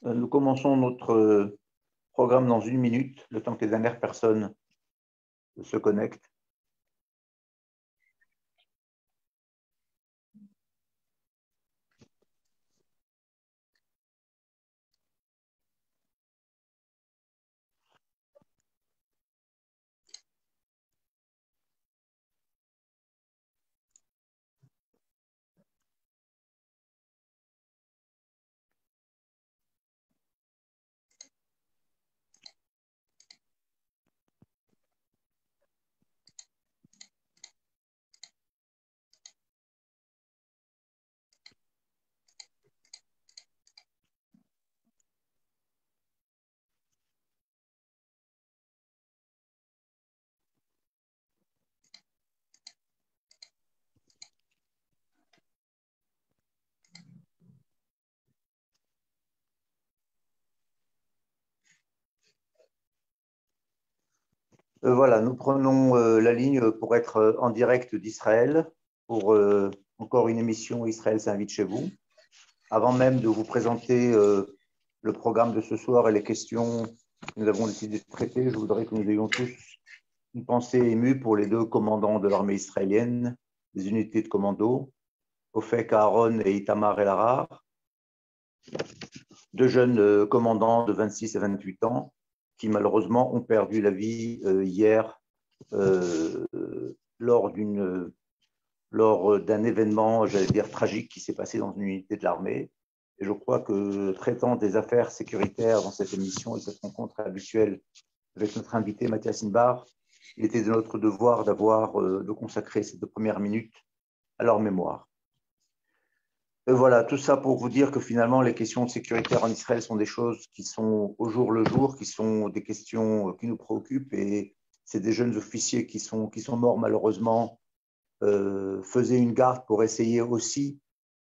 Nous commençons notre programme dans 1 minute, le temps que les dernières personnes se connectent. Voilà, nous prenons la ligne pour être en direct d'Israël pour encore une émission Israël s'invite chez vous. Avant même de vous présenter le programme de ce soir et les questions que nous avons décidé de traiter, je voudrais que nous ayons tous une pensée émue pour les 2 commandants de l'armée israélienne, des unités de commando, Ofek Aaron et Itamar El-Harar, 2 jeunes commandants de 26 et 28 ans qui malheureusement ont perdu la vie hier lors d'un événement, j'allais dire, tragique qui s'est passé dans une unité de l'armée. Et je crois que traitant des affaires sécuritaires dans cette émission et cette rencontre habituelle avec notre invité Mathias Inbar, il était de notre devoir de consacrer ces 2 premières minutes à leur mémoire. Et voilà, tout ça pour vous dire que finalement, les questions sécuritaires en Israël sont des choses qui sont au jour le jour, qui sont des questions qui nous préoccupent, et c'est des jeunes officiers qui sont morts malheureusement, faisaient une garde pour essayer aussi,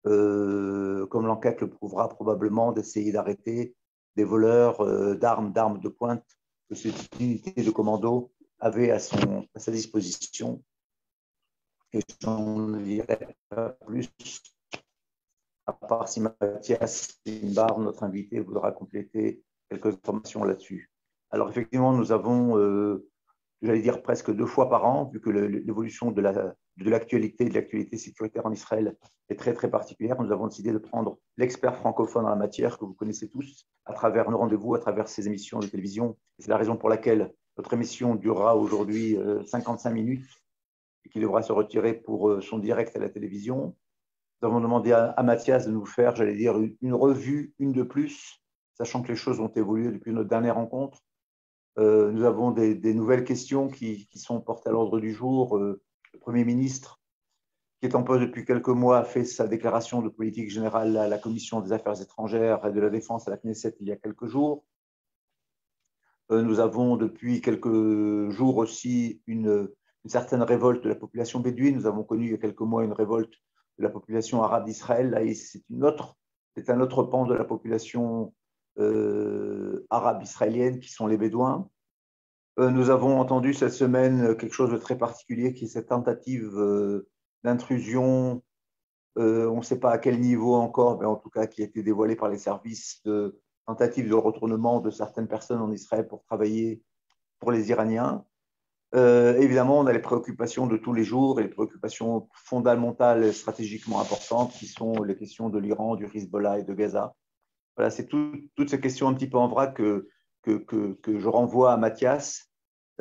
comme l'enquête le prouvera probablement, d'essayer d'arrêter des voleurs d'armes de pointe que cette unité de commando avait à sa disposition. Et j'en dirai pas plus, à part si Mathias Inbar, notre invité, voudra compléter quelques informations là-dessus. Alors effectivement, nous avons, j'allais dire presque 2 fois par an, vu que l'évolution de l'actualité sécuritaire en Israël est très très particulière, nous avons décidé de prendre l'expert francophone en la matière que vous connaissez tous à travers nos rendez-vous, à travers ces émissions de télévision. C'est la raison pour laquelle notre émission durera aujourd'hui 55 minutes et qui devra se retirer pour son direct à la télévision. Nous avons demandé à Mathias de nous faire, j'allais dire, une revue, une de plus, sachant que les choses ont évolué depuis notre dernière rencontre. Nous avons des nouvelles questions qui sont portées à l'ordre du jour. Le Premier ministre, qui est en poste depuis quelques mois, a fait sa déclaration de politique générale à la Commission des Affaires étrangères et de la Défense à la Knesset il y a quelques jours. Nous avons depuis quelques jours aussi une certaine révolte de la population bédouine. Nous avons connu il y a quelques mois une révolte de la population arabe d'Israël. Là, c'est un autre pan de la population arabe israélienne qui sont les Bédouins. Nous avons entendu cette semaine quelque chose de très particulier qui est cette tentative d'intrusion, on ne sait pas à quel niveau encore, mais en tout cas qui a été dévoilée par les services, de tentative de retournement de certaines personnes en Israël pour travailler pour les Iraniens. Évidemment, on a les préoccupations de tous les jours et les préoccupations fondamentales et stratégiquement importantes qui sont les questions de l'Iran, du Hezbollah et de Gaza. Voilà, c'est toutes ces questions un petit peu en vrac que je renvoie à Mathias,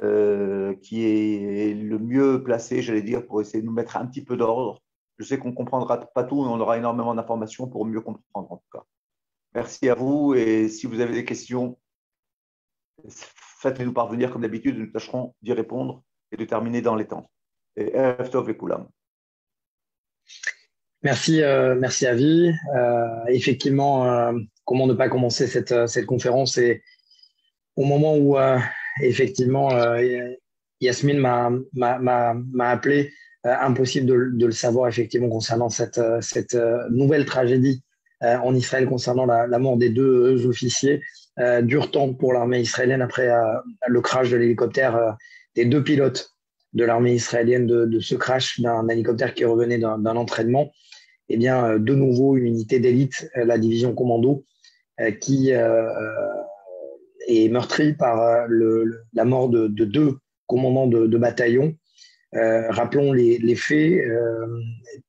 qui est le mieux placé, j'allais dire, pour essayer de nous mettre un petit peu d'ordre. Je sais qu'on ne comprendra pas tout, mais on aura énormément d'informations pour mieux comprendre en tout cas. Merci à vous, et si vous avez des questions, Faites-nous parvenir comme d'habitude, nous tâcherons d'y répondre et de terminer dans les temps. Et Erev Tov et Koulam. Merci, merci Avi. Effectivement, comment ne pas commencer cette conférence et au moment où effectivement Yasmine m'a appelé, impossible de le savoir effectivement concernant cette nouvelle tragédie en Israël concernant la mort des deux officiers. Dur temps pour l'armée israélienne après le crash de l'hélicoptère des deux pilotes de l'armée israélienne de ce crash d'un hélicoptère qui revenait d'un entraînement. Eh bien, de nouveau, une unité d'élite, la division commando, qui est meurtrie par la mort de deux commandants de bataillon. Rappelons les faits.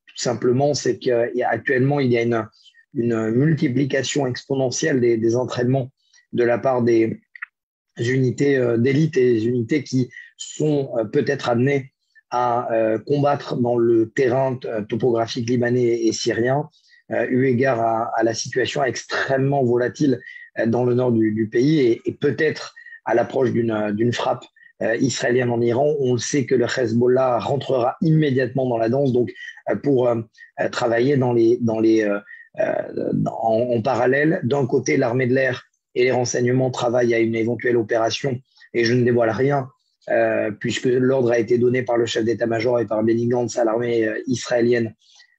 Tout simplement, c'est qu'actuellement, il y a une multiplication exponentielle des entraînements de la part des unités d'élite et des unités qui sont peut-être amenées à combattre dans le terrain topographique libanais et syrien, eu égard à la situation extrêmement volatile dans le nord du pays et peut-être à l'approche d'une frappe israélienne en Iran. On le sait que le Hezbollah rentrera immédiatement dans la danse, donc pour travailler en parallèle. D'un côté, l'armée de l'air et les renseignements travaillent à une éventuelle opération, et je ne dévoile rien, puisque l'ordre a été donné par le chef d'état-major et par Benny Gantz à l'armée israélienne,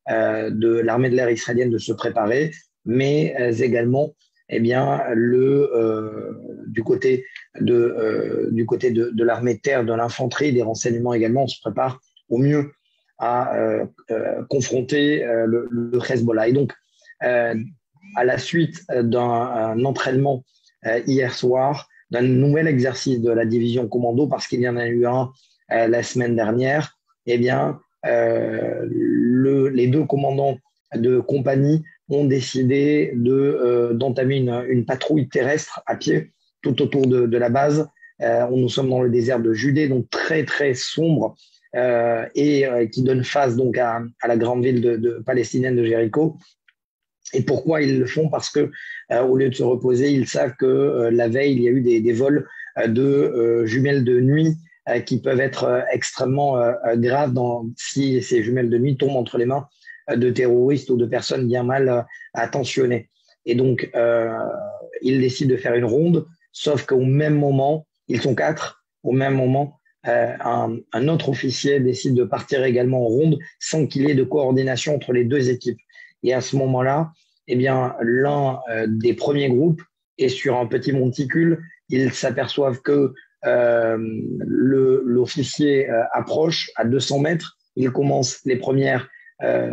de l'armée de l'air israélienne de se préparer, mais également, eh bien, du côté de l'armée de terre, de l'infanterie, des renseignements également, on se prépare au mieux à confronter le Hezbollah. Et donc, à la suite d'un entraînement hier soir, d'un nouvel exercice de la division commando, parce qu'il y en a eu un la semaine dernière, eh bien, les deux commandants de compagnie ont décidé d'entamer une patrouille terrestre à pied tout autour de la base. Nous sommes dans le désert de Judée, donc très, très sombre, et qui donne face donc à la grande ville palestinienne de Jéricho. Et pourquoi ils le font? Parce que au lieu de se reposer, ils savent que la veille, il y a eu des vols de jumelles de nuit qui peuvent être extrêmement graves si ces jumelles de nuit tombent entre les mains de terroristes ou de personnes bien mal attentionnées. Et donc, ils décident de faire une ronde, sauf qu'au même moment, ils sont 4, au même moment, un autre officier décide de partir également en ronde sans qu'il y ait de coordination entre les deux équipes. Et à ce moment-là, eh bien, l'un des premiers groupes est sur un petit monticule. Ils s'aperçoivent que l'officier approche à 200 mètres. Il commence les premières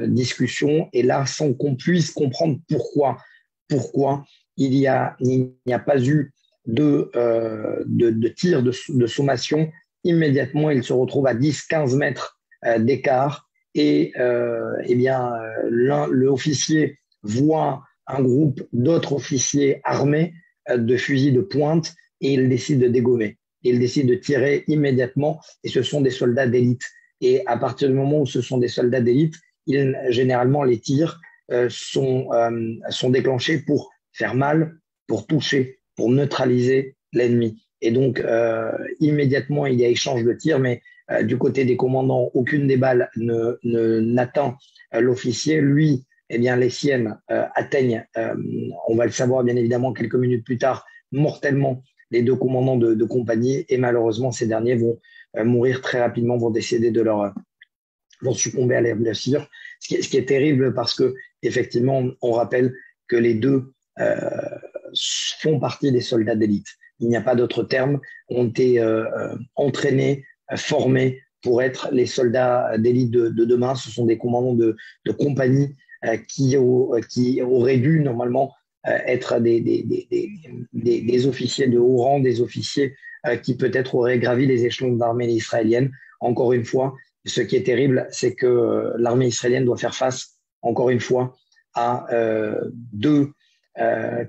discussions. Et là, sans qu'on puisse comprendre pourquoi il n'y a pas eu de tir de sommation, immédiatement, il se retrouve à 10-15 mètres d'écart. Et eh bien, l'officier voit un groupe d'autres officiers armés de fusils de pointe et il décide de dégommer. Il décide de tirer immédiatement et ce sont des soldats d'élite. Et à partir du moment où ce sont des soldats d'élite, généralement les tirs sont déclenchés pour faire mal, pour toucher, pour neutraliser l'ennemi. Et donc, immédiatement, il y a échange de tirs, mais du côté des commandants, aucune des balles n'atteint l'officier. Lui, eh bien, les siennes atteignent, on va le savoir bien évidemment quelques minutes plus tard, mortellement les deux commandants de compagnie. Et malheureusement, ces derniers vont mourir très rapidement, vont décéder vont succomber à les blessures. Ce qui est terrible parce que, effectivement, on rappelle que les deux font partie des soldats d'élite. Il n'y a pas d'autre terme, ont été entraînés, formés pour être les soldats d'élite de demain. Ce sont des commandants de compagnie qui auraient dû normalement être des officiers de haut rang, des officiers qui peut-être auraient gravi les échelons de l'armée israélienne. Encore une fois, ce qui est terrible, c'est que l'armée israélienne doit faire face, encore une fois, à deux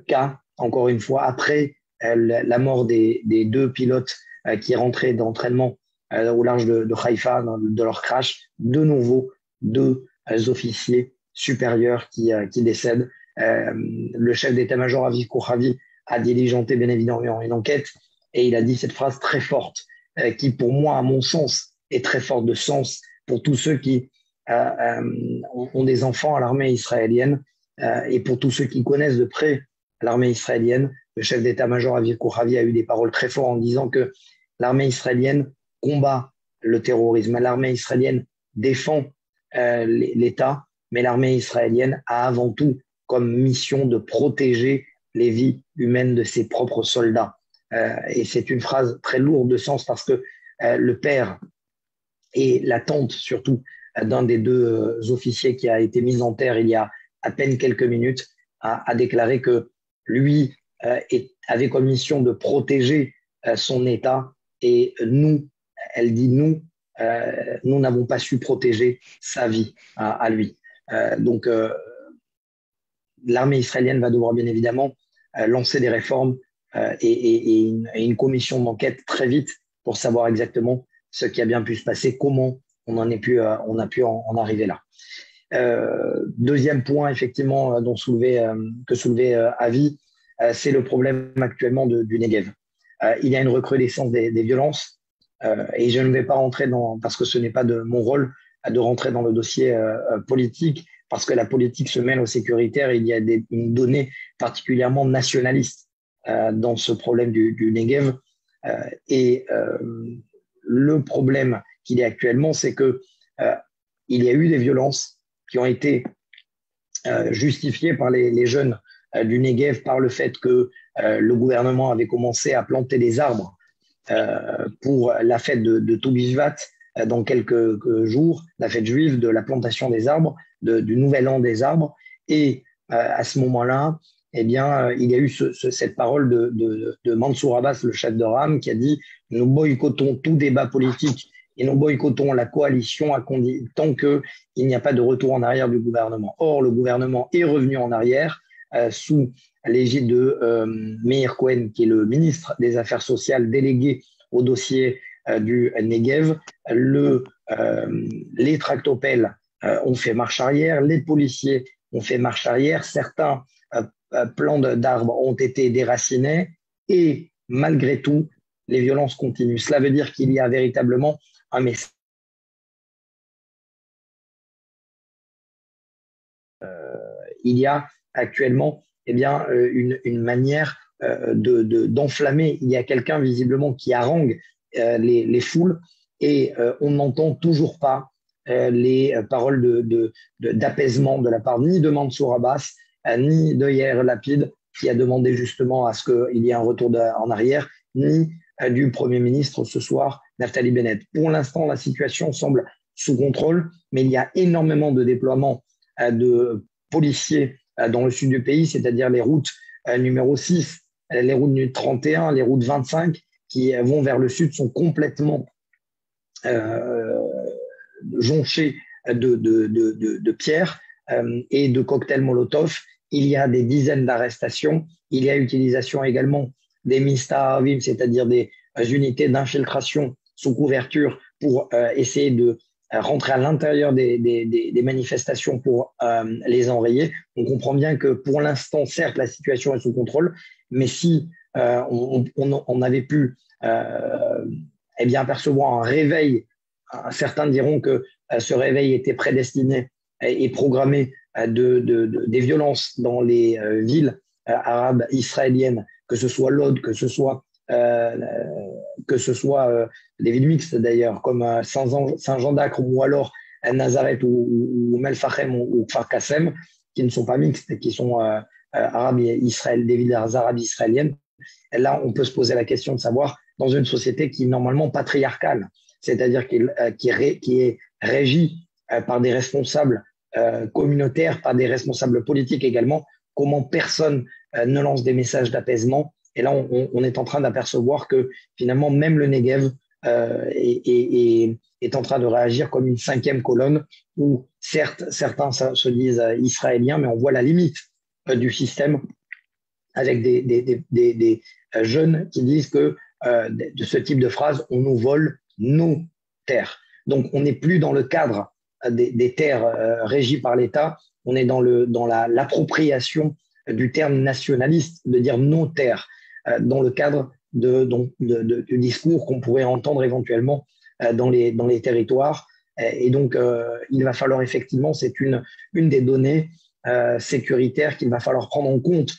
cas, encore une fois, après la mort des deux pilotes qui rentraient d'entraînement au large de Haïfa, de leur crash, de nouveau, deux officiers supérieurs qui décèdent. Le chef d'état-major, Aviv Kochavi, a diligenté bien évidemment une enquête et il a dit cette phrase très forte, qui pour moi, à mon sens, est très forte de sens pour tous ceux qui ont des enfants à l'armée israélienne et pour tous ceux qui connaissent de près l'armée israélienne. Le chef d'état-major Aviv Kochavi a eu des paroles très fortes en disant que l'armée israélienne combat le terrorisme, l'armée israélienne défend l'État, mais l'armée israélienne a avant tout comme mission de protéger les vies humaines de ses propres soldats. Et c'est une phrase très lourde de sens parce que le père et la tante surtout d'un des deux officiers qui a été mis en terre il y a à peine quelques minutes a déclaré que lui avait comme mission de protéger son État et nous, elle dit nous n'avons pas su protéger sa vie à lui. Donc l'armée israélienne va devoir bien évidemment lancer des réformes et une commission d'enquête très vite pour savoir exactement ce qui a bien pu se passer, comment on a pu en arriver là. Deuxième point, effectivement, que soulevait Avi, c'est le problème actuellement du Negev. Il y a une recrudescence des violences et je ne vais pas rentrer parce que ce n'est pas de mon rôle de rentrer dans le dossier politique, parce que la politique se mêle au sécuritaire. Il y a une donnée particulièrement nationaliste dans ce problème du Negev. Le problème qu'il y a actuellement, c'est que il y a eu des violences qui ont été justifiées par les jeunes du Negev par le fait que le gouvernement avait commencé à planter des arbres pour la fête de Tou Bishvat dans quelques jours, la fête juive de la plantation des arbres, du nouvel an des arbres. Et à ce moment-là, eh bien, il y a eu cette parole de Mansour Abbas, le chef de RAM, qui a dit « Nous boycottons tout débat politique et nous boycottons la coalition tant qu'il n'y a pas de retour en arrière du gouvernement. » Or, le gouvernement est revenu en arrière sous l'égide de Meir Cohen, qui est le ministre des Affaires sociales délégué au dossier du Negev. Les tractopelles ont fait marche arrière, les policiers ont fait marche arrière, certains plants d'arbres ont été déracinés et malgré tout, les violences continuent. Cela veut dire qu'il y a véritablement un message. Il y a actuellement une manière d'enflammer. Il y a quelqu'un visiblement qui harangue les foules et on n'entend toujours pas les paroles d'apaisement de la part ni de Mansour Abbas, ni de Yair Lapid, qui a demandé justement à ce qu'il y ait un retour en arrière, ni du Premier ministre ce soir, Naftali Bennett. Pour l'instant, la situation semble sous contrôle, mais il y a énormément de déploiements de policiers dans le sud du pays, c'est-à-dire les routes numéro 6, les routes 31, les routes 25, qui vont vers le sud, sont complètement jonchées de pierres et de cocktails Molotov. Il y a des dizaines d'arrestations. Il y a utilisation également des Mista-Avim, c'est-à-dire des unités d'infiltration sous couverture pour essayer de rentrer à l'intérieur des manifestations pour les enrayer. On comprend bien que pour l'instant, certes, la situation est sous contrôle, mais si on avait pu apercevoir un réveil, certains diront que ce réveil était prédestiné et programmé des violences dans les villes arabes israéliennes, que ce soit Lod, que ce soit des villes mixtes d'ailleurs, comme Saint-Jean d'Acre ou alors Nazareth ou Melfachem ou Kfar Kassem, qui ne sont pas mixtes, qui sont arabes des villes arabes israéliennes. Et là, on peut se poser la question de savoir, dans une société qui est normalement patriarcale, c'est-à-dire qui est régie par des responsables communautaires, par des responsables politiques également, comment personne ne lance des messages d'apaisement. Et là, on est en train d'apercevoir que finalement, même le Negev est en train de réagir comme une cinquième colonne où certes, certains se disent israéliens, mais on voit la limite du système avec des jeunes qui disent que de ce type de phrase, on nous vole nos terres. Donc, on n'est plus dans le cadre des terres régies par l'État, on est dans l'appropriation du terme nationaliste, de dire nos terres, dans le cadre du discours qu'on pourrait entendre éventuellement dans les territoires. Et donc, il va falloir effectivement, c'est une des données sécuritaires qu'il va falloir prendre en compte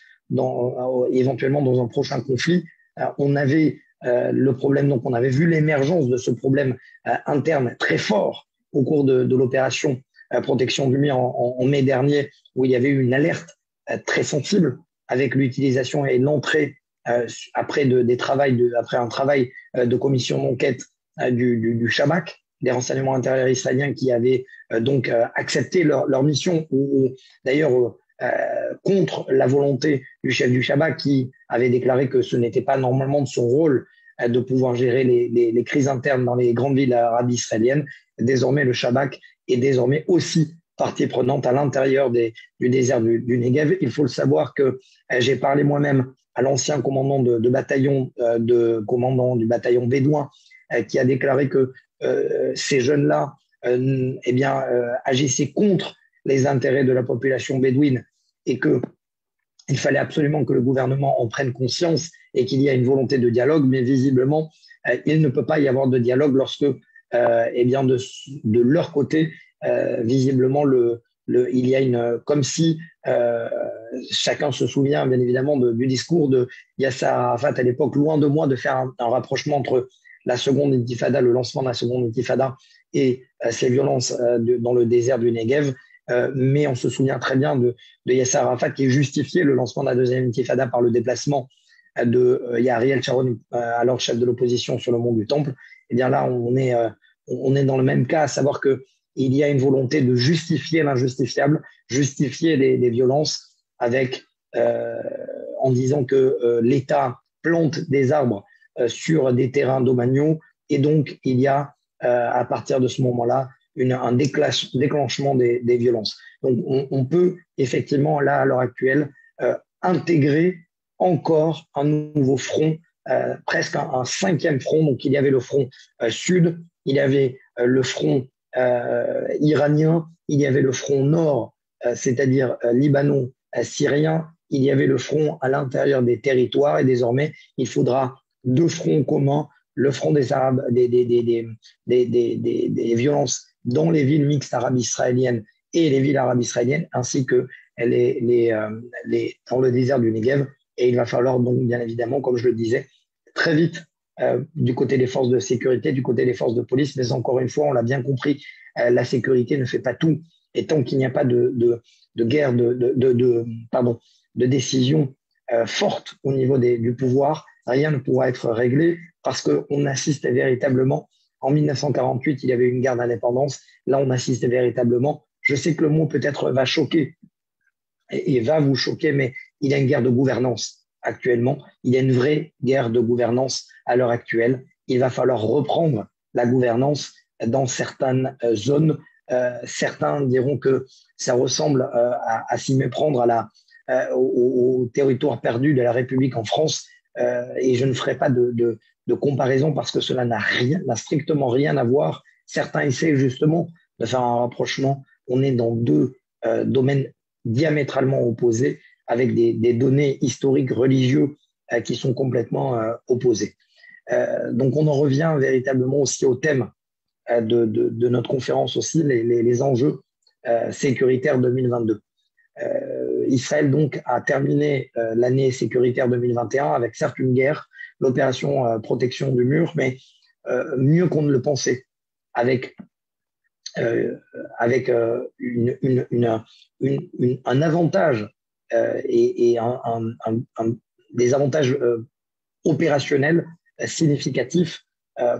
éventuellement dans un prochain conflit. On avait le problème, donc on avait vu l'émergence de ce problème interne très fort au cours de l'opération protection du Mir en mai dernier, où il y avait eu une alerte très sensible avec l'utilisation et l'entrée après un travail de commission d'enquête du Shabak, des renseignements intérieurs israéliens qui avaient donc accepté leur mission, ou d'ailleurs contre la volonté du chef du Shabak qui avait déclaré que ce n'était pas normalement de son rôle de pouvoir gérer les crises internes dans les grandes villes arabes israéliennes. Désormais, le Shabak est désormais aussi partie prenante à l'intérieur du désert du Negev. Il faut le savoir que j'ai parlé moi-même à l'ancien commandant de bataillon, commandant du bataillon bédouin, qui a déclaré que ces jeunes-là agissaient contre les intérêts de la population bédouine et qu'il fallait absolument que le gouvernement en prenne conscience et qu'il y a une volonté de dialogue, mais visiblement, il ne peut pas y avoir de dialogue lorsque, de leur côté, visiblement, il y a comme si chacun se souvient bien évidemment du discours de Yasser Arafat à l'époque, loin de moi de faire un rapprochement entre la seconde intifada, le lancement de la seconde intifada et ces violences dans le désert du Negev. Mais on se souvient très bien de Yasser Arafat qui justifiait le lancement de la deuxième intifada par le déplacement de Ariel Sharon, alors chef de l'opposition sur le mont du Temple. Et bien là, on est dans le même cas, à savoir qu'il y a une volonté de justifier l'injustifiable, justifier les violences en disant que l'État plante des arbres sur des terrains domaniaux, et donc il y a à partir de ce moment-là un déclenchement des violences. Donc on peut effectivement là à l'heure actuelle intégrer encore un nouveau front, presque un cinquième front. Donc il y avait le front sud, il y avait le front iranien, il y avait le front nord, c'est-à-dire libano-syrien, il y avait le front à l'intérieur des territoires, et désormais il faudra deux fronts communs, le front des Arabes, des violences dans les villes mixtes arabes israéliennes et les villes arabes israéliennes, ainsi que dans le désert du Negev. Et il va falloir donc, bien évidemment, comme je le disais, très vite, du côté des forces de sécurité, du côté des forces de police, mais encore une fois, on l'a bien compris, la sécurité ne fait pas tout. Et tant qu'il n'y a pas de guerre, de décision forte au niveau du pouvoir, rien ne pourra être réglé, parce qu'on assiste véritablement. En 1948, il y avait une guerre d'indépendance. Là, on assiste véritablement. Je sais que le mot peut-être va choquer et va vous choquer, mais il y a une guerre de gouvernance actuellement. Il y a une vraie guerre de gouvernance à l'heure actuelle. Il va falloir reprendre la gouvernance dans certaines zones. Certains diront que ça ressemble à s'y méprendre au territoire perdu de la République en France. Et je ne ferai pas de comparaison parce que cela n'a strictement rien à voir. Certains essaient justement de faire un rapprochement. On est dans deux domaines diamétralement opposés, avec des données historiques, religieux qui sont complètement opposées. Donc on en revient véritablement aussi au thème de notre conférence aussi, les enjeux sécuritaires 2022. Israël donc a terminé l'année sécuritaire 2021 avec certes une guerre, l'opération protection du mur, mais mieux qu'on ne le pensait, avec un avantage et des avantages opérationnels significatifs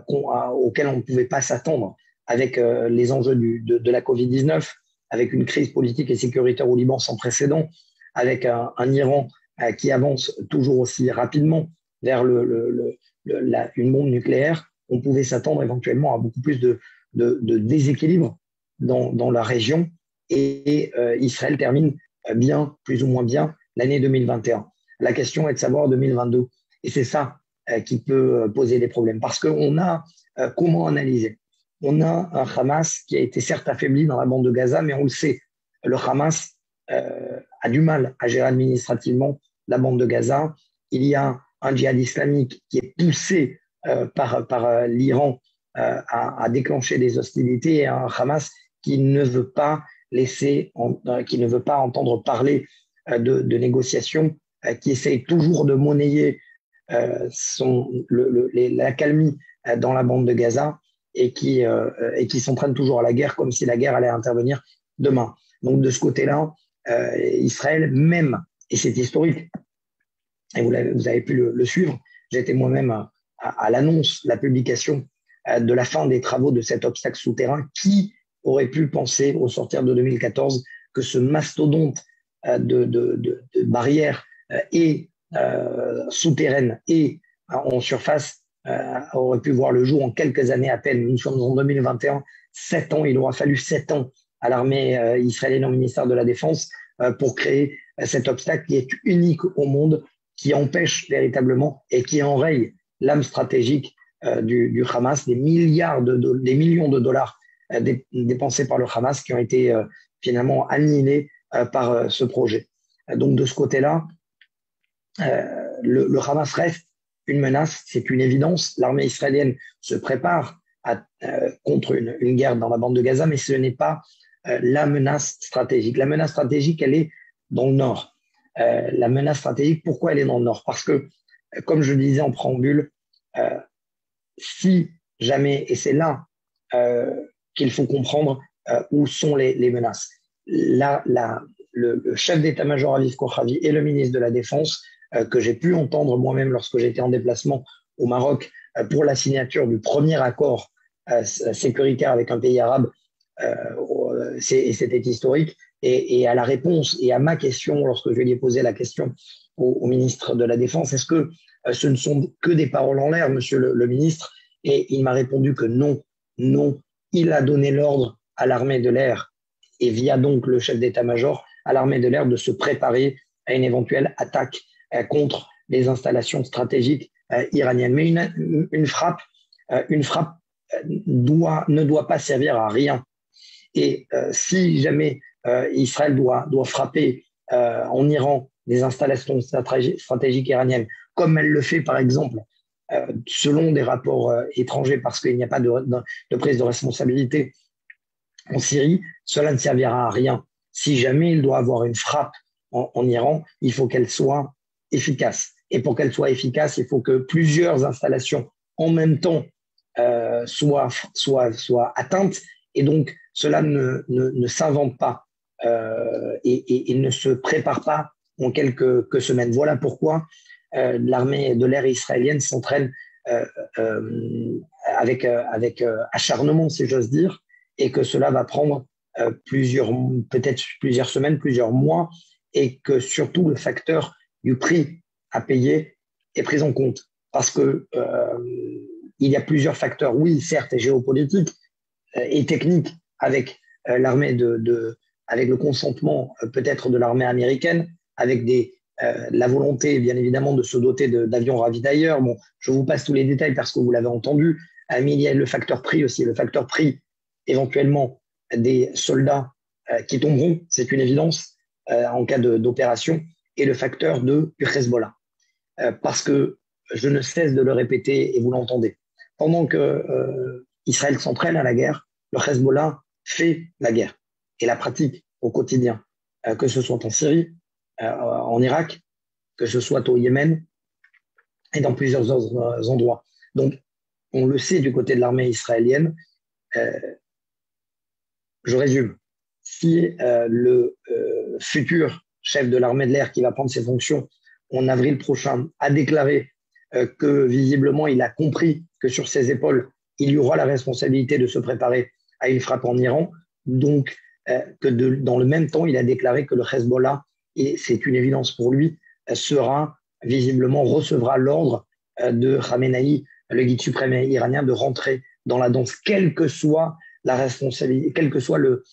auxquels on ne pouvait pas s'attendre, avec les enjeux de la Covid-19, avec une crise politique et sécuritaire au Liban sans précédent, avec un Iran qui avance toujours aussi rapidement vers une bombe nucléaire. On pouvait s'attendre éventuellement à beaucoup plus de déséquilibre dans la région, et Israël termine bien, plus ou moins bien, l'année 2021. La question est de savoir 2022. Et c'est ça qui peut poser des problèmes. Parce qu'on a, comment analyser? On a un Hamas qui a été certes affaibli dans la bande de Gaza, mais on le sait, le Hamas a du mal à gérer administrativement la bande de Gaza. Il y a un djihad islamique qui est poussé par l'Iran à déclencher des hostilités et un Hamas qui ne veut pas qui ne veut pas entendre parler de négociations, qui essaye toujours de monnayer l'accalmie dans la bande de Gaza et qui s'entraîne toujours à la guerre comme si la guerre allait intervenir demain. Donc de ce côté-là, Israël même, et c'est historique, et vous avez pu le suivre, j'étais moi-même à l'annonce, la publication de la fin des travaux de cet obstacle souterrain. Qui aurait pu penser au sortir de 2014 que ce mastodonte de barrières et souterraines et en surface aurait pu voir le jour en quelques années à peine. Nous sommes en 2021, 7 ans, il aura fallu 7 ans à l'armée israélienne au ministère de la Défense pour créer cet obstacle qui est unique au monde, qui empêche véritablement et qui enraye l'âme stratégique du Hamas, des millions de dollars dépensés par le Hamas qui ont été finalement annihilés par ce projet. Donc de ce côté-là, le Hamas reste une menace, c'est une évidence. L'armée israélienne se prépare contre une guerre dans la bande de Gaza, mais ce n'est pas la menace stratégique. La menace stratégique, elle est dans le nord. La menace stratégique, pourquoi elle est dans le nord? Parce que, comme je le disais en préambule, si jamais, et c'est là qu'il faut comprendre où sont les menaces. Le chef d'état-major Aviv Kochavi et le ministre de la Défense, que j'ai pu entendre moi-même lorsque j'étais en déplacement au Maroc pour la signature du premier accord sécuritaire avec un pays arabe, c'était historique. Et à la réponse et à ma question, lorsque je lui ai posé la question au ministre de la Défense, est-ce que ce ne sont que des paroles en l'air, monsieur le ministre? Et il m'a répondu que non, il a donné l'ordre à l'armée de l'air et via donc le chef d'état-major à l'armée de l'air de se préparer à une éventuelle attaque contre les installations stratégiques iraniennes. Mais une frappe ne doit pas servir à rien. Et si jamais Israël doit frapper en Iran des installations stratégiques iraniennes, comme elle le fait par exemple selon des rapports étrangers, parce qu'il n'y a pas de prise de responsabilité en Syrie, cela ne servira à rien. Si jamais il doit avoir une frappe en Iran, il faut qu'elle soit efficace. Et pour qu'elle soit efficace, il faut que plusieurs installations en même temps soient atteintes. Et donc, cela ne s'invente pas et ne se prépare pas en quelques semaines. Voilà pourquoi l'armée de l'air israélienne s'entraîne avec acharnement, si j'ose dire, et que cela va prendre peut-être plusieurs semaines, plusieurs mois, et que surtout le facteur du prix à payer est pris en compte. Parce que il y a plusieurs facteurs, oui, certes, géopolitiques et techniques, avec l'armée avec le consentement peut-être de l'armée américaine, avec la volonté, bien évidemment, de se doter d'avions ravitailleurs. Bon, je vous passe tous les détails parce que vous l'avez entendu, mais il y a le facteur prix aussi, le facteur prix éventuellement des soldats qui tomberont, c'est une évidence, en cas d'opération, et le facteur du Hezbollah. Parce que je ne cesse de le répéter et vous l'entendez. Pendant que Israël s'entraîne à la guerre, le Hezbollah fait la guerre et la pratique au quotidien, que ce soit en Syrie, en Irak, que ce soit au Yémen et dans plusieurs autres endroits. Donc, on le sait du côté de l'armée israélienne. Je résume. Si le futur chef de l'armée de l'air qui va prendre ses fonctions en avril prochain a déclaré que visiblement il a compris que sur ses épaules, il y aura la responsabilité de se préparer à une frappe en Iran, donc dans le même temps, il a déclaré que le Hezbollah, et c'est une évidence pour lui, recevra l'ordre de Khamenei, le guide suprême iranien, de rentrer dans la danse, quelle que soit la responsabilité, quel que soit le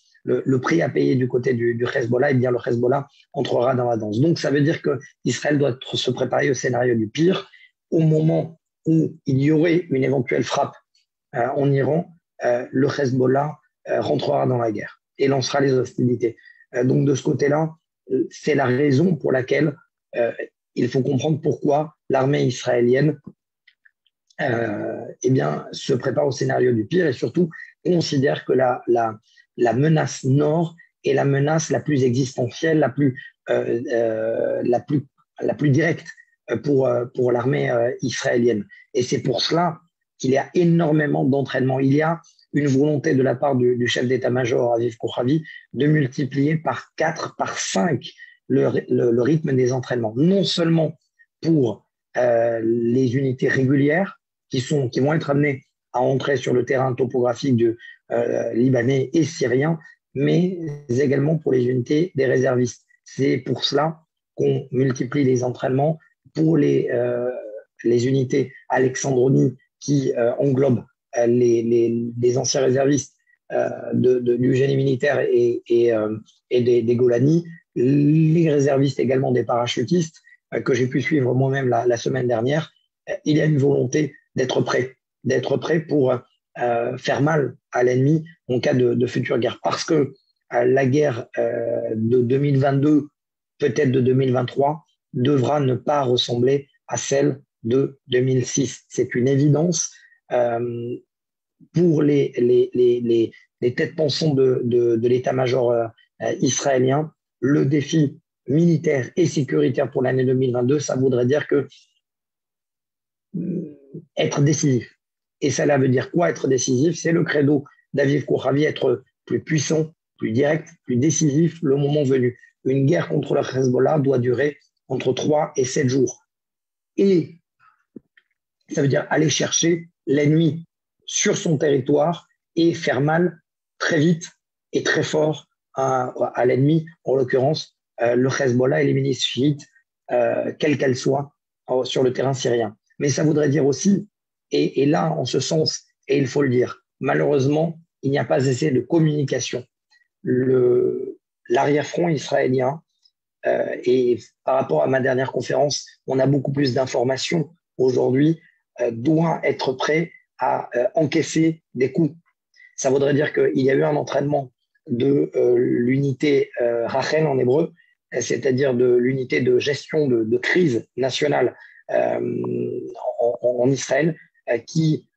prix à payer du côté du Hezbollah, et bien le Hezbollah entrera dans la danse. Donc ça veut dire qu'Israël doit se préparer au scénario du pire. Au moment où il y aurait une éventuelle frappe en Iran, le Hezbollah rentrera dans la guerre et lancera les hostilités. Donc de ce côté-là, c'est la raison pour laquelle il faut comprendre pourquoi l'armée israélienne se prépare au scénario du pire et surtout considère que la menace nord est la menace la plus existentielle, la plus directe pour l'armée israélienne. Et c'est pour cela qu'il y a énormément d'entraînement. Il y a une volonté de la part du chef d'état-major, Aviv Kochavi, de multiplier par 4, par 5 le rythme des entraînements. Non seulement pour les unités régulières qui vont être amenées à entrer sur le terrain topographique libanais et syrien, mais également pour les unités des réservistes. C'est pour cela qu'on multiplie les entraînements pour les unités Alexandronie qui englobent les anciens réservistes du génie militaire et des Golani, les réservistes également des parachutistes que j'ai pu suivre moi-même la semaine dernière. Il y a une volonté d'être prêt pour faire mal à l'ennemi en cas de future guerre. Parce que la guerre de 2022, peut-être de 2023, devra ne pas ressembler à celle de 2006. C'est une évidence. Pour les têtes pensantes de l'état-major israélien, le défi militaire et sécuritaire pour l'année 2022, ça voudrait dire que être décisif. Et cela veut dire quoi être décisif? C'est le credo d'Aviv Kochavi, être plus puissant, plus direct, plus décisif le moment venu. Une guerre contre le Hezbollah doit durer entre 3 et 7 jours. Et ça veut dire aller chercher l'ennemi sur son territoire et faire mal très vite et très fort à l'ennemi, en l'occurrence le Hezbollah et les milices chiites, quelles qu'elles soient, sur le terrain syrien. Mais ça voudrait dire aussi, et là, en ce sens, et il faut le dire, malheureusement, il n'y a pas assez de communication. L'arrière-front israélien, et par rapport à ma dernière conférence, on a beaucoup plus d'informations aujourd'hui, doit être prêt à encaisser des coups. Ça voudrait dire qu'il y a eu un entraînement de l'unité Rachel en hébreu, c'est-à-dire de l'unité de gestion de crise nationale en Israël, qui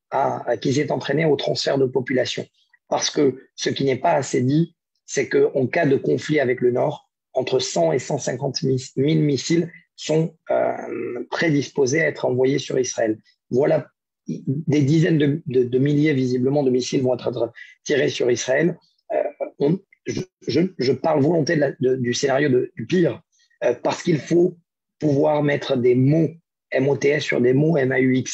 s'est entraîné au transfert de population. Parce que ce qui n'est pas assez dit, c'est qu'en cas de conflit avec le Nord, entre 100 et 150 000 missiles sont prédisposés à être envoyés sur Israël. Voilà, des dizaines de milliers, visiblement, de missiles vont être tirés sur Israël. Je parle volontairement du scénario du pire, parce qu'il faut pouvoir mettre des mots MOTS sur des mots MAUX.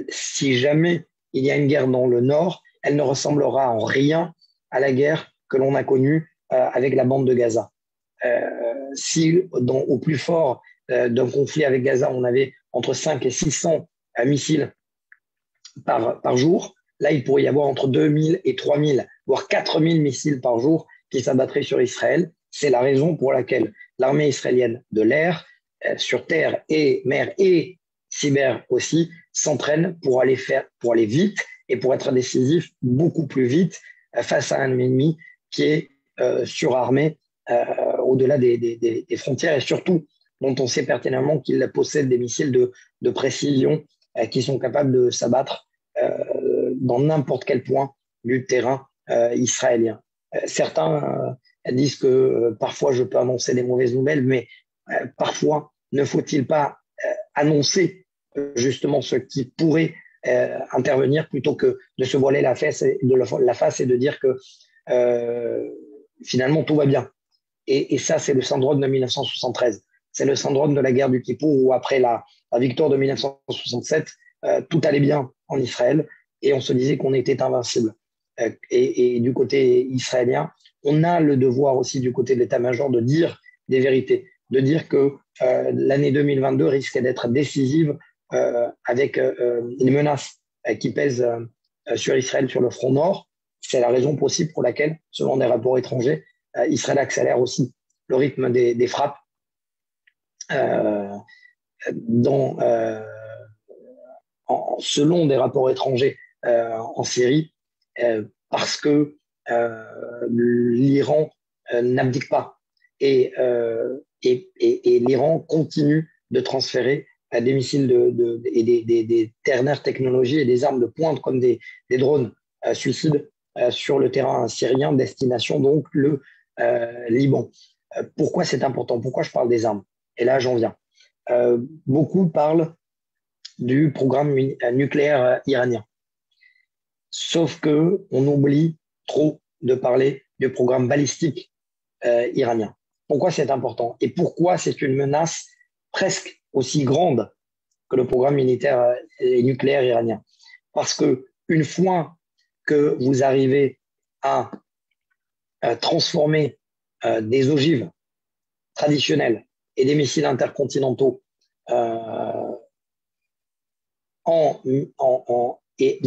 Si jamais il y a une guerre dans le Nord, elle ne ressemblera en rien à la guerre que l'on a connue avec la bande de Gaza. Si au plus fort d'un conflit avec Gaza, on avait entre 5 et 600 missiles par jour, là, il pourrait y avoir entre 2000 et 3000, voire 4000 missiles par jour qui s'abattraient sur Israël. C'est la raison pour laquelle l'armée israélienne de l'air, sur terre et mer et cyber aussi, s'entraîne pour aller vite et pour être décisif beaucoup plus vite face à un ennemi qui est surarmé au-delà des frontières et surtout dont on sait pertinemment qu'il possède des missiles de précision qui sont capables de s'abattre dans n'importe quel point du terrain israélien. Certains disent que parfois je peux annoncer des mauvaises nouvelles, mais parfois ne faut-il pas annoncer justement ce qui pourrait intervenir plutôt que de se voiler la face et de dire que finalement tout va bien. Et ça, c'est le syndrome de 1973. C'est le syndrome de la guerre du Kippour où après la victoire de 1967, tout allait bien en Israël et on se disait qu'on était invincible. Et du côté israélien, on a le devoir aussi du côté de l'état-major de dire des vérités, de dire que l'année 2022 risque d'être décisive avec les menaces qui pèsent sur Israël sur le front nord. C'est la raison possible pour laquelle, selon des rapports étrangers, Israël accélère aussi le rythme des frappes selon des rapports étrangers en Syrie, parce que l'Iran n'abdique pas et l'Iran continue de transférer des missiles et des dernières technologies et des armes de pointe comme des drones suicides sur le terrain syrien, destination donc le Liban. Pourquoi c'est important? Pourquoi je parle des armes? Et là, j'en viens. Beaucoup parlent du programme nucléaire iranien. Sauf qu'on oublie trop de parler du programme balistique iranien. Pourquoi c'est important? Et pourquoi c'est une menace presque aussi grande que le programme militaire et nucléaire iranien? Parce qu'une fois que vous arrivez à transformer des ogives traditionnelles et des missiles intercontinentaux et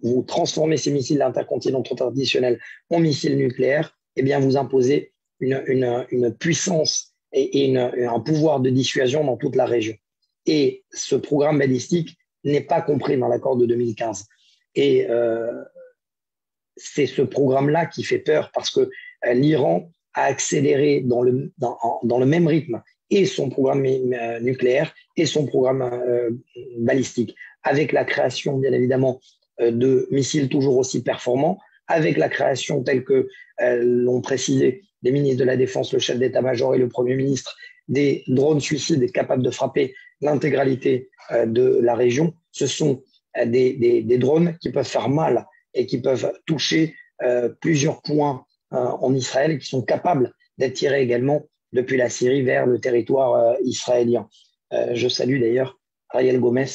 vous transformez ces missiles intercontinentaux traditionnels en missiles nucléaires, eh bien vous imposez une puissance et un pouvoir de dissuasion dans toute la région. Et ce programme balistique n'est pas compris dans l'accord de 2015. Et c'est ce programme-là qui fait peur parce que l'Iran a accéléré dans le même rythme et son programme nucléaire et son programme balistique, avec la création, bien évidemment, de missiles toujours aussi performants, avec la création, telle que l'ont précisé les ministres de la Défense, le chef d'état-major et le Premier ministre, des drones suicides capables de frapper l'intégralité de la région. Ce sont des drones qui peuvent faire mal et qui peuvent toucher plusieurs points en Israël et qui sont capables d'être tirés également depuis la Syrie vers le territoire israélien. Je salue d'ailleurs Ariel Gomez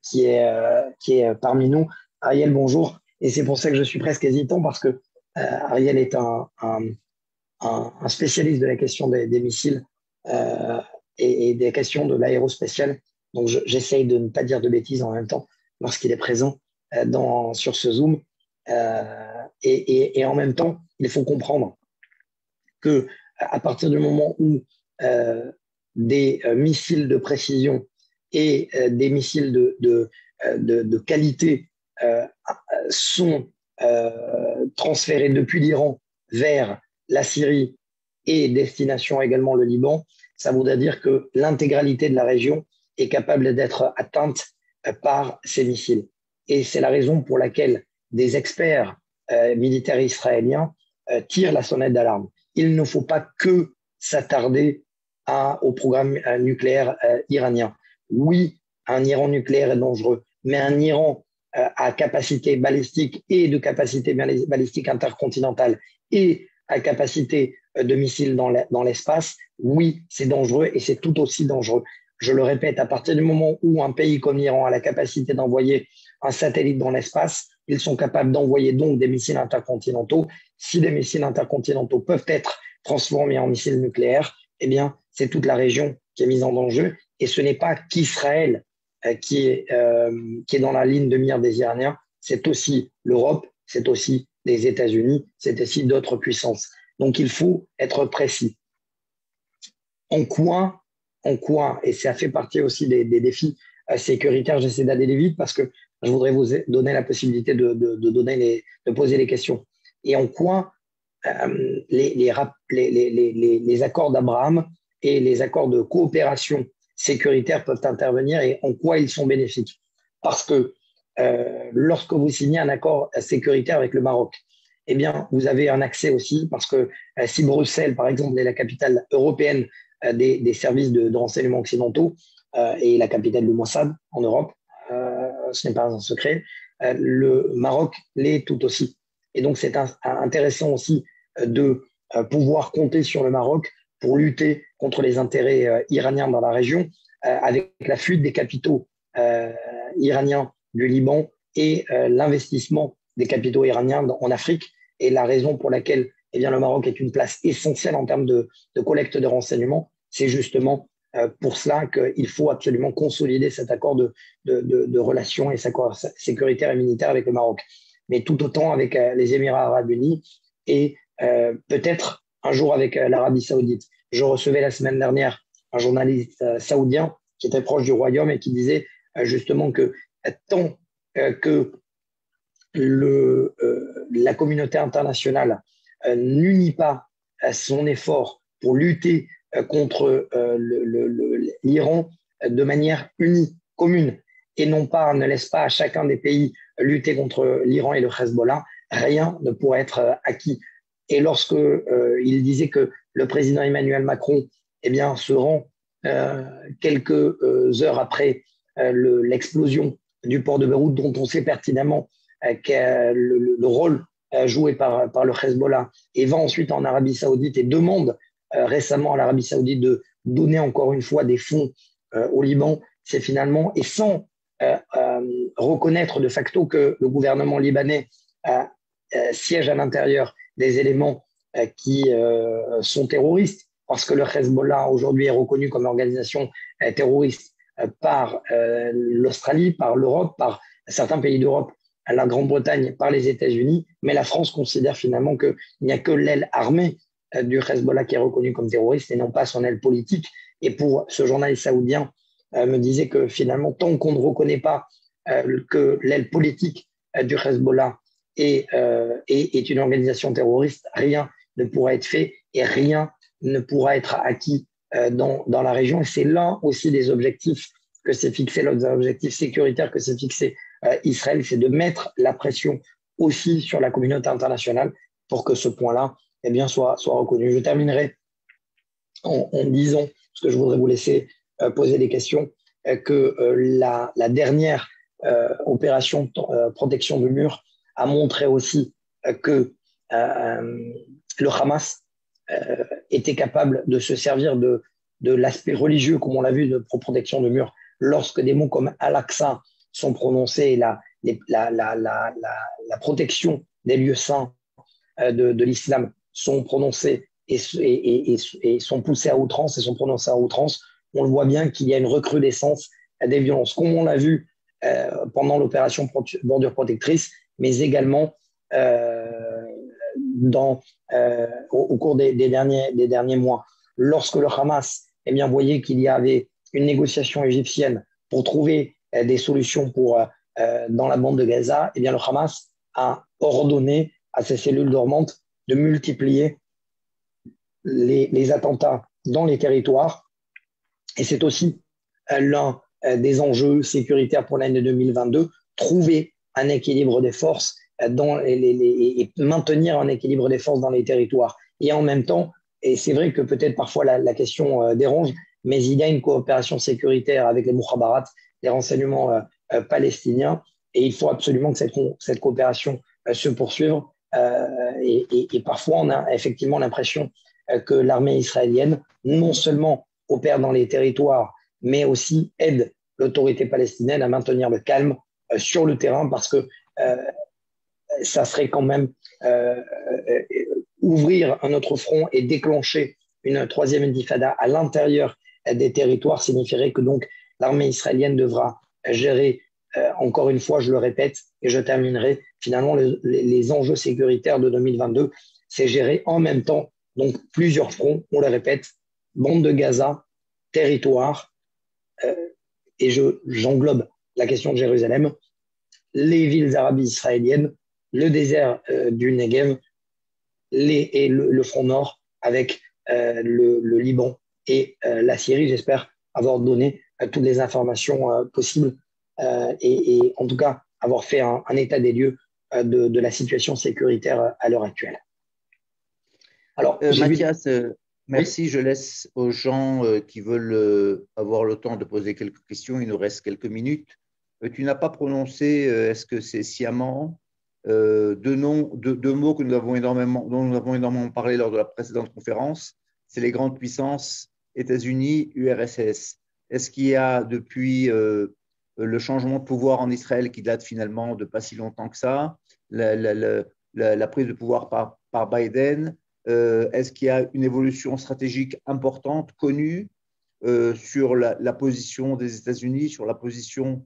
qui est parmi nous. Ariel, bonjour. Et c'est pour ça que je suis presque hésitant parce que Ariel est un spécialiste de la question des missiles et des questions de l'aérospatiale. Donc j'essaye de ne pas dire de bêtises en même temps lorsqu'il est présent sur ce Zoom. Et en même temps, il faut comprendre que à partir du moment où des missiles de précision et des missiles de qualité sont transférés depuis l'Iran vers la Syrie et destination également le Liban, ça voudrait dire que l'intégralité de la région est capable d'être atteinte par ces missiles. Et c'est la raison pour laquelle des experts militaires israéliens tirent la sonnette d'alarme. Il ne faut pas que s'attarder au programme nucléaire iranien. Oui, un Iran nucléaire est dangereux, mais un Iran à capacité balistique et de capacité balistique intercontinentale et à capacité de missiles dans l'espace, oui, c'est dangereux et c'est tout aussi dangereux. Je le répète, à partir du moment où un pays comme l'Iran a la capacité d'envoyer un satellite dans l'espace, ils sont capables d'envoyer donc des missiles intercontinentaux. Si des missiles intercontinentaux peuvent être transformés en missiles nucléaires, eh bien, c'est toute la région qui est mise en danger. Et ce n'est pas qu'Israël qui est dans la ligne de mire des Iraniens, c'est aussi l'Europe, c'est aussi les États-Unis, c'est aussi d'autres puissances. Donc, il faut être précis. En quoi, et ça fait partie aussi des défis sécuritaires, j'essaie d'aller vite parce que je voudrais vous donner la possibilité de poser les questions. Et en quoi les accords d'Abraham et les accords de coopération sécuritaire peuvent intervenir et en quoi ils sont bénéfiques. Parce que lorsque vous signez un accord sécuritaire avec le Maroc, eh bien, vous avez un accès aussi, parce que si Bruxelles, par exemple, est la capitale européenne des services de renseignement occidentaux et la capitale du Mossad en Europe, ce n'est pas un secret, le Maroc l'est tout aussi. Et donc, c'est intéressant aussi de pouvoir compter sur le Maroc pour lutter contre les intérêts iraniens dans la région, avec la fuite des capitaux iraniens du Liban et l'investissement des capitaux iraniens en Afrique. Et la raison pour laquelle eh bien, le Maroc est une place essentielle en termes de collecte de renseignements, c'est justement pour cela qu'il faut absolument consolider cet accord de relations et cet accord sécuritaire et militaire avec le Maroc. Mais tout autant avec les Émirats arabes unis et peut-être un jour avec l'Arabie saoudite. Je recevais la semaine dernière un journaliste saoudien qui était proche du royaume et qui disait justement que tant que la communauté internationale n'unit pas son effort pour lutter contre l'Iran de manière unie, commune, et non pas, ne laisse pas à chacun des pays lutter contre l'Iran et le Hezbollah, rien ne pourra être acquis. Et lorsque il disait que le président Emmanuel Macron se rend quelques heures après l'explosion du port de Beyrouth, dont on sait pertinemment le rôle joué par le Hezbollah, et va ensuite en Arabie Saoudite et demande récemment à l'Arabie Saoudite de donner encore une fois des fonds au Liban, c'est finalement, et sans reconnaître de facto que le gouvernement libanais siège à l'intérieur des éléments qui sont terroristes, parce que le Hezbollah aujourd'hui est reconnu comme organisation terroriste par l'Australie, par l'Europe, par certains pays d'Europe, la Grande-Bretagne, par les États-Unis, mais la France considère finalement qu'il n'y a que l'aile armée du Hezbollah qui est reconnue comme terroriste et non pas son aile politique. Et pour ce journaliste saoudien, me disait que finalement, tant qu'on ne reconnaît pas que l'aile politique du Hezbollah est une organisation terroriste, rien ne pourra être fait et rien ne pourra être acquis dans la région. Et c'est l'un aussi des objectifs que s'est fixé, l'autre objectif sécuritaire que s'est fixé Israël, c'est de mettre la pression aussi sur la communauté internationale pour que ce point-là soit reconnu. Je terminerai en disant, parce que je voudrais vous laisser poser des questions, que la dernière opération protection du mur a montré aussi que le Hamas était capable de se servir de l'aspect religieux, comme on l'a vu, de protection de mur, lorsque des mots comme Al-Aqsa sont prononcés, et la protection des lieux saints de l'islam sont prononcés et sont poussés à outrance et sont prononcés à outrance. On le voit bien qu'il y a une recrudescence des violences, comme on l'a vu pendant l'opération Bordure Protectrice, mais également au cours des derniers mois. Lorsque le Hamas voyait qu'il y avait une négociation égyptienne pour trouver des solutions dans la bande de Gaza, le Hamas a ordonné à ses cellules dormantes de multiplier les attentats dans les territoires. Et c'est aussi l'un des enjeux sécuritaires pour l'année 2022, trouver un équilibre des forces et maintenir un équilibre des forces dans les territoires. Et en même temps, et c'est vrai que peut-être parfois la question dérange, mais il y a une coopération sécuritaire avec les Mukhabarat, les renseignements palestiniens, et il faut absolument que cette coopération se poursuive. Et parfois, on a effectivement l'impression que l'armée israélienne non seulement opère dans les territoires, mais aussi aide l'autorité palestinienne à maintenir le calme sur le terrain, parce que ça serait quand même ouvrir un autre front et déclencher une troisième intifada à l'intérieur des territoires signifierait que donc l'armée israélienne devra gérer, encore une fois, je le répète, et je terminerai, finalement les enjeux sécuritaires de 2022, c'est gérer en même temps donc plusieurs fronts, on le répète, bande de Gaza, territoire, et j'englobe la question de Jérusalem, les villes arabes israéliennes, le désert du Negev et le front nord avec le Liban et la Syrie. J'espère avoir donné toutes les informations possibles et en tout cas avoir fait un état des lieux de la situation sécuritaire à l'heure actuelle. Alors, Mathias, merci. Oui. Je laisse aux gens qui veulent avoir le temps de poser quelques questions. Il nous reste quelques minutes. Tu n'as pas prononcé, est-ce que c'est sciemment, deux mots dont nous avons énormément parlé lors de la précédente conférence. C'est les grandes puissances États-Unis, URSS. Est-ce qu'il y a depuis le changement de pouvoir en Israël qui date finalement de pas si longtemps que ça, la prise de pouvoir par Biden, est-ce qu'il y a une évolution stratégique importante, connue, sur la position des États-Unis, sur la position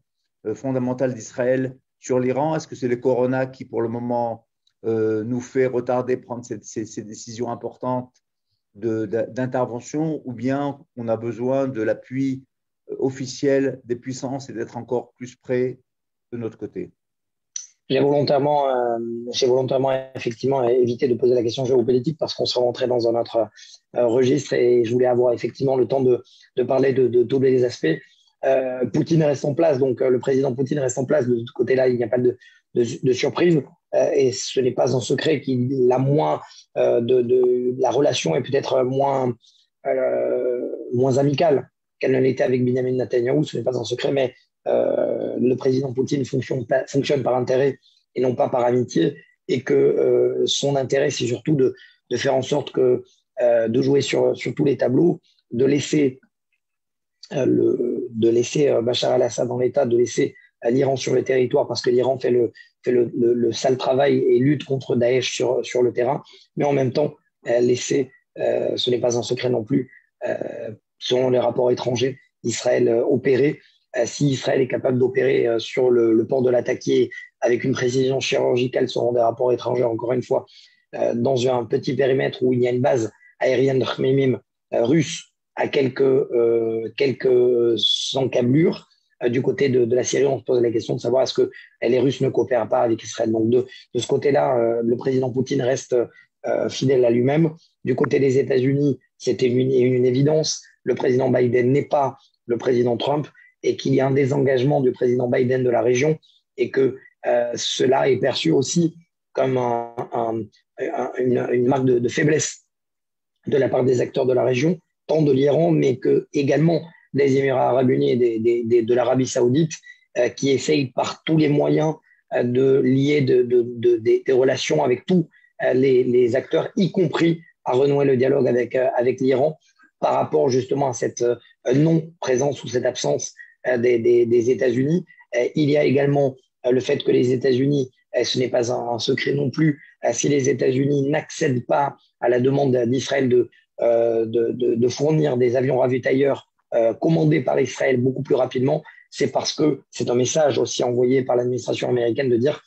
fondamentale d'Israël sur l'Iran? Est-ce que c'est le corona qui, pour le moment, nous fait retarder prendre ces décisions importantes d'intervention, ou bien on a besoin de l'appui officiel des puissances et d'être encore plus près de notre côté? J'ai volontairement effectivement évité de poser la question géopolitique parce qu'on serait rentré dans un autre registre et je voulais avoir effectivement le temps de parler de tous les aspects. Poutine reste en place, donc le président Poutine reste en place. De ce côté-là, il n'y a pas de surprise et ce n'est pas un secret qu'il a moins la relation est peut-être moins amicale qu'elle ne l'était avec Benjamin Netanyahou. Ce n'est pas un secret, mais le président Poutine fonctionne par intérêt et non pas par amitié, et que son intérêt, c'est surtout de faire en sorte de jouer sur tous les tableaux, de laisser Bachar al-Assad dans l'État, de laisser l'Iran sur le territoire, parce que l'Iran fait le sale travail et lutte contre Daesh sur le terrain, mais en même temps, laisser, ce n'est pas un secret non plus, selon les rapports étrangers, Israël opérer. Si Israël est capable d'opérer sur le port de Latakia avec une précision chirurgicale, selon des rapports étrangers, encore une fois, dans un petit périmètre où il y a une base aérienne de Khmimim russe à quelques encablures, du côté de la Syrie, on se pose la question de savoir est-ce que les Russes ne coopèrent pas avec Israël. Donc de ce côté-là, le président Poutine reste fidèle à lui-même. Du côté des États-Unis, c'était une évidence. Le président Biden n'est pas le président Trump et qu'il y a un désengagement du président Biden de la région et que cela est perçu aussi comme une marque de faiblesse de la part des acteurs de la région, tant de l'Iran, mais que également des Émirats arabes unis et de l'Arabie saoudite, qui essayent par tous les moyens de lier des relations avec tous les acteurs, y compris à renouer le dialogue avec l'Iran par rapport justement à cette non-présence ou cette absence des États-Unis. Il y a également le fait que les États-Unis, ce n'est pas un secret non plus, si les États-Unis n'accèdent pas à la demande d'Israël de fournir des avions ravitailleurs commandés par Israël beaucoup plus rapidement, c'est parce que c'est un message aussi envoyé par l'administration américaine de dire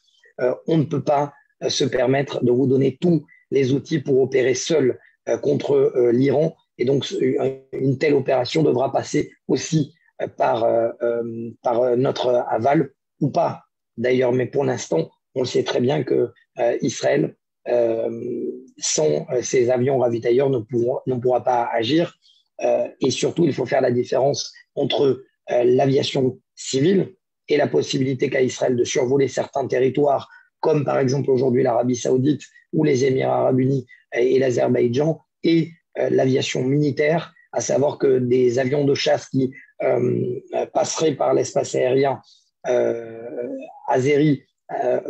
on ne peut pas se permettre de vous donner tous les outils pour opérer seul contre l'Iran. Et donc, une telle opération devra passer aussi par notre aval ou pas, d'ailleurs. Mais pour l'instant, on le sait très bien que Israël, sans ces avions ravitailleurs, ne pourra pas agir. Et surtout, il faut faire la différence entre l'aviation civile et la possibilité qu'a Israël de survoler certains territoires, comme par exemple aujourd'hui l'Arabie saoudite ou les Émirats arabes unis et l'Azerbaïdjan, et l'aviation militaire, à savoir que des avions de chasse qui passeraient par l'espace aérien azéri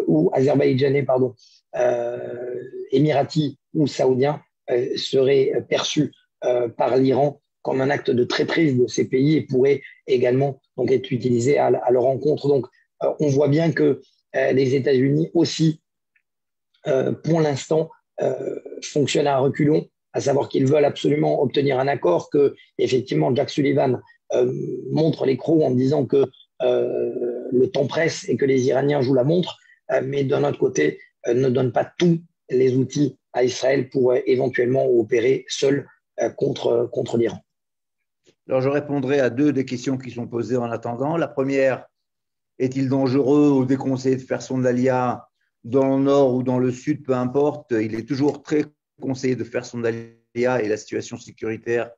ou azerbaïdjanais, pardon, émirati ou saoudien, seraient perçus par l'Iran comme un acte de traîtrise de ces pays et pourraient également donc, être utilisés à leur encontre. Donc, on voit bien que les États-Unis aussi, pour l'instant, fonctionnent à reculons, à savoir qu'ils veulent absolument obtenir un accord, que effectivement Jack Sullivan montre les crocs en disant que le temps presse et que les Iraniens jouent la montre, mais d'un autre côté, ne donne pas tous les outils à Israël pour éventuellement opérer seul contre l'Iran. Alors, je répondrai à deux des questions qui sont posées en attendant. La première, est-il dangereux ou déconseillé de faire son alia dans le nord ou dans le sud, peu importe. Il est toujours très conseillé de faire son alia et la situation sécuritaire,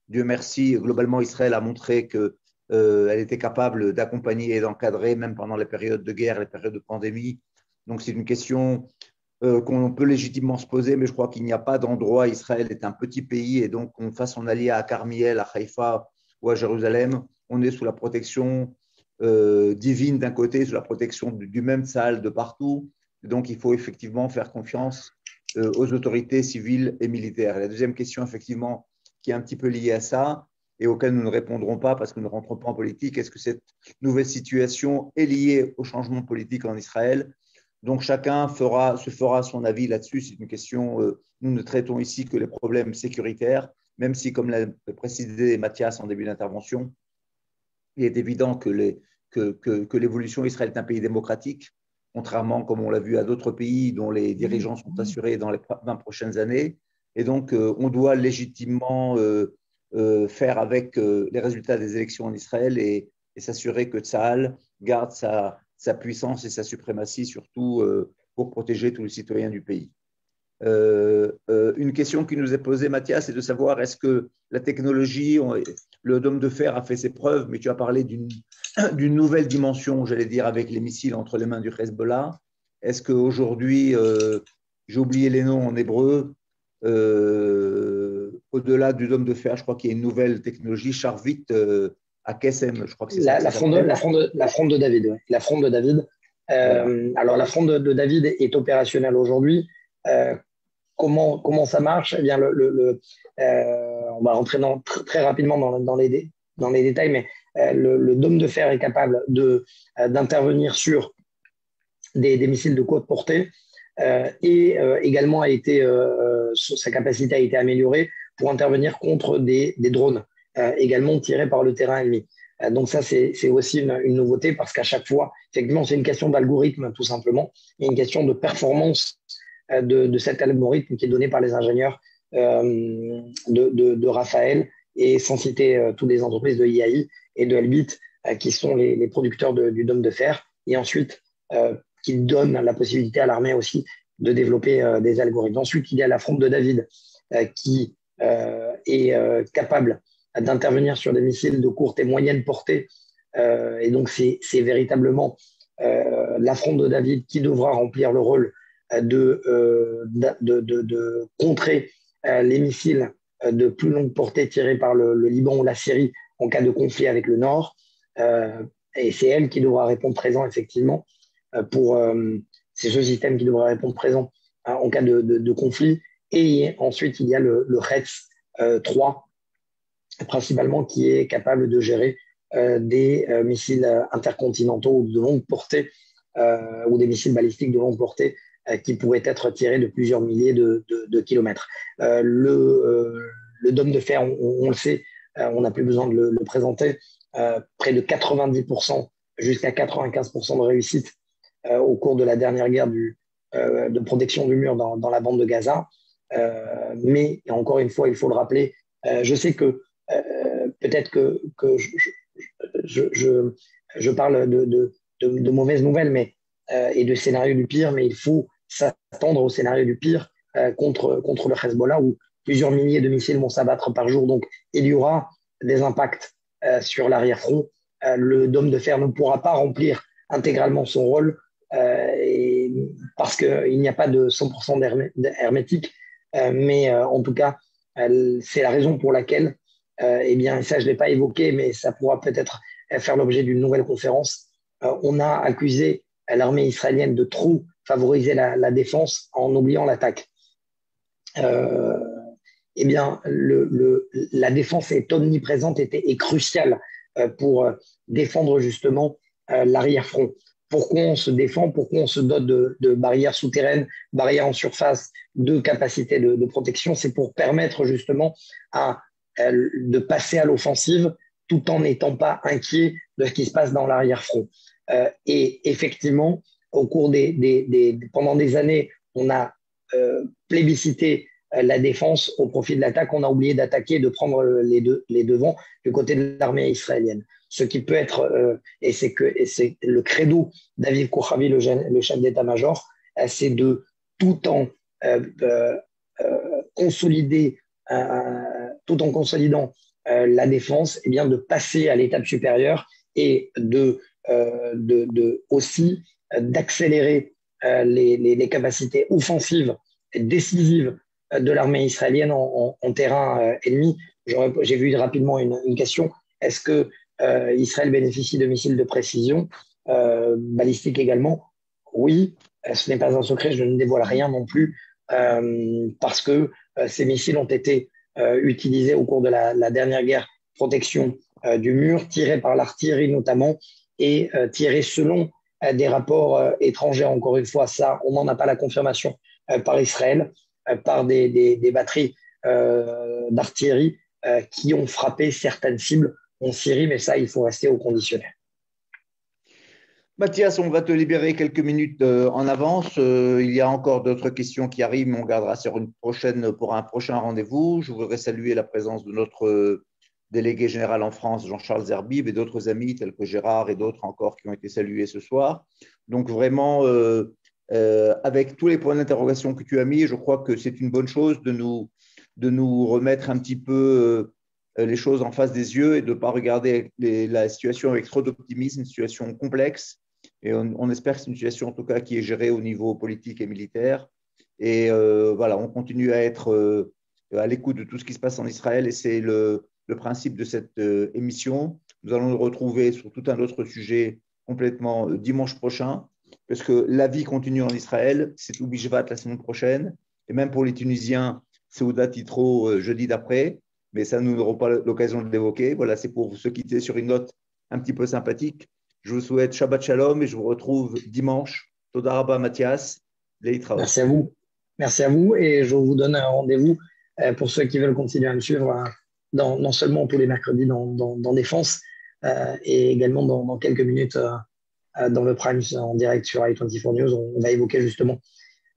Dieu merci, globalement, Israël a montré qu'elle était capable d'accompagner et d'encadrer, même pendant les périodes de guerre, les périodes de pandémie. Donc, c'est une question qu'on peut légitimement se poser, mais je crois qu'il n'y a pas d'endroit. Israël est un petit pays et donc qu'on fasse son alia à Carmiel, à Haïfa ou à Jérusalem, on est sous la protection divine d'un côté, sous la protection du même Tsahal de partout. Donc, il faut effectivement faire confiance aux autorités civiles et militaires. Et la deuxième question, effectivement, qui est un petit peu liée à ça et auquel nous ne répondrons pas parce que nous ne rentrons pas en politique, est-ce que cette nouvelle situation est liée au changement politique en Israël? Donc, chacun se fera son avis là-dessus. C'est une question, nous ne traitons ici que les problèmes sécuritaires, même si, comme l'a précisé Mathias en début d'intervention, il est évident que l'évolution d'Israël est un pays démocratique, contrairement, comme on l'a vu, à d'autres pays dont les dirigeants sont assurés dans les 20 prochaines années. Et donc, on doit légitimement faire avec les résultats des élections en Israël et s'assurer que Tsahal garde sa puissance et sa suprématie, surtout pour protéger tous les citoyens du pays. Une question qui nous est posée, Mathias, c'est de savoir est-ce que la technologie, le dôme de fer a fait ses preuves, mais tu as parlé d'une nouvelle dimension, j'allais dire, avec les missiles entre les mains du Hezbollah. Est-ce qu'aujourd'hui, j'ai oublié les noms en hébreu, au-delà du dôme de fer, je crois qu'il y a une nouvelle technologie, Charvit à Kessem, je crois que c'est ça. La fronde de David, ouais. La fronde de David. Voilà. Alors, la fronde de David est opérationnelle aujourd'hui. Comment ça marche? Eh bien, on va rentrer très rapidement dans les détails, mais le dôme de fer est capable d'intervenir sur des missiles de courte portée et également sa capacité a été améliorée pour intervenir contre des drones également tirés par le terrain ennemi. Donc ça, c'est aussi une nouveauté parce qu'à chaque fois, effectivement, c'est une question d'algorithme tout simplement et une question de performance de cet algorithme qui est donné par les ingénieurs de Raphaël et sans citer toutes les entreprises de IAI et de Elbit qui sont les producteurs du dôme de fer et ensuite qui donnent la possibilité à l'armée aussi de développer des algorithmes. Ensuite, il y a la fronde de David qui est capable d'intervenir sur des missiles de courte et moyenne portée et donc c'est véritablement la fronde de David qui devra remplir le rôle de contrer les missiles de plus longue portée tirés par le Liban ou la Syrie en cas de conflit avec le Nord. Et c'est elle qui devra répondre présent, effectivement, c'est ce système qui devra répondre présent en cas de conflit. Et ensuite, il y a le RETS 3, principalement, qui est capable de gérer des missiles intercontinentaux ou de longue portée ou des missiles balistiques de longue portée qui pourraient être tirés de plusieurs milliers de kilomètres. Le dôme de fer, on le sait, on n'a plus besoin de le présenter, près de 90% jusqu'à 95% de réussite au cours de la dernière guerre de protection du mur dans la bande de Gaza. Mais encore une fois, il faut le rappeler, je sais que peut-être que je parle de mauvaises nouvelles et de scénario du pire, mais il faut s'attendre au scénario du pire contre le Hezbollah où plusieurs milliers de missiles vont s'abattre par jour. Donc, il y aura des impacts sur l'arrière-front. Le dôme de fer ne pourra pas remplir intégralement son rôle parce qu'il n'y a pas de 100% d'hermétique. Mais en tout cas, c'est la raison pour laquelle, eh bien, ça je ne l'ai pas évoqué, mais ça pourra peut-être faire l'objet d'une nouvelle conférence. On a accusé l'armée israélienne de trop favoriser la défense en oubliant l'attaque. Eh bien, la défense est omniprésente et cruciale pour défendre justement l'arrière-front. Pourquoi on se défend? Pourquoi on se dote de barrières souterraines, barrières en surface, de capacités de protection? C'est pour permettre justement de passer à l'offensive tout en n'étant pas inquiet de ce qui se passe dans l'arrière-front. Et effectivement, au cours pendant des années, on a plébiscité la défense au profit de l'attaque. On a oublié d'attaquer, de prendre les devants du côté de l'armée israélienne. Ce qui peut être, et c'est le credo d'Aviv Kochavi, le chef d'état-major, c'est de tout en consolidant la défense, et bien de passer à l'étape supérieure et aussi d'accélérer les capacités offensives et décisives de l'armée israélienne en terrain ennemi. J'ai vu rapidement une question. Est-ce que Israël bénéficie de missiles de précision, balistiques également? Oui, ce n'est pas un secret, je ne dévoile rien non plus, parce que ces missiles ont été utilisés au cours de la dernière guerre protection du mur, tirés par l'artillerie notamment, et tirés selon des rapports étrangers. Encore une fois, ça, on n'en a pas la confirmation par Israël, par des batteries d'artillerie qui ont frappé certaines cibles en Syrie, mais ça, il faut rester au conditionnel. Mathias, on va te libérer quelques minutes en avance. Il y a encore d'autres questions qui arrivent, mais on gardera pour un prochain rendez-vous. Je voudrais saluer la présence de délégué général en France, Jean-Charles Zerbib, et d'autres amis tels que Gérard et d'autres encore qui ont été salués ce soir. Donc vraiment, avec tous les points d'interrogation que tu as mis, je crois que c'est une bonne chose de nous remettre un petit peu les choses en face des yeux et de ne pas regarder la situation avec trop d'optimisme, une situation complexe. Et on espère que c'est une situation en tout cas qui est gérée au niveau politique et militaire. Et voilà, on continue à être à l'écoute de tout ce qui se passe en Israël et c'est le principe de cette émission. Nous allons nous retrouver sur tout un autre sujet complètement dimanche prochain, parce que la vie continue en Israël. C'est Tou Bishvat la semaine prochaine. Et même pour les Tunisiens, Seudat Yitro jeudi d'après. Mais ça, nous n'aurons pas l'occasion de l'évoquer. Voilà, c'est pour se quitter sur une note un petit peu sympathique. Je vous souhaite Shabbat Shalom et je vous retrouve dimanche. Toda Rabba Mathias, Leitraot. Merci à vous. Merci à vous et je vous donne un rendez-vous pour ceux qui veulent continuer à me suivre non seulement tous les mercredis dans Défense et également dans quelques minutes dans le Prime en direct sur i24 News. On va évoquer justement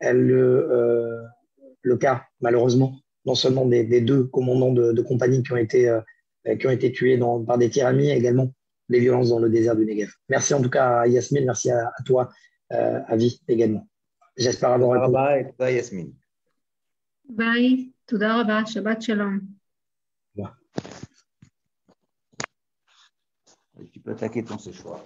le cas, malheureusement, non seulement des deux commandants de compagnie qui ont été tués par des tirs amis, mais également des violences dans le désert du Negev. Merci en tout cas à Yasmine, merci à toi, Avi également. J'espère avoir répondu. Toda Yasmine. Bye. Toda Rabba. Shabbat Shalom. Tu peux attaquer ton séchoir.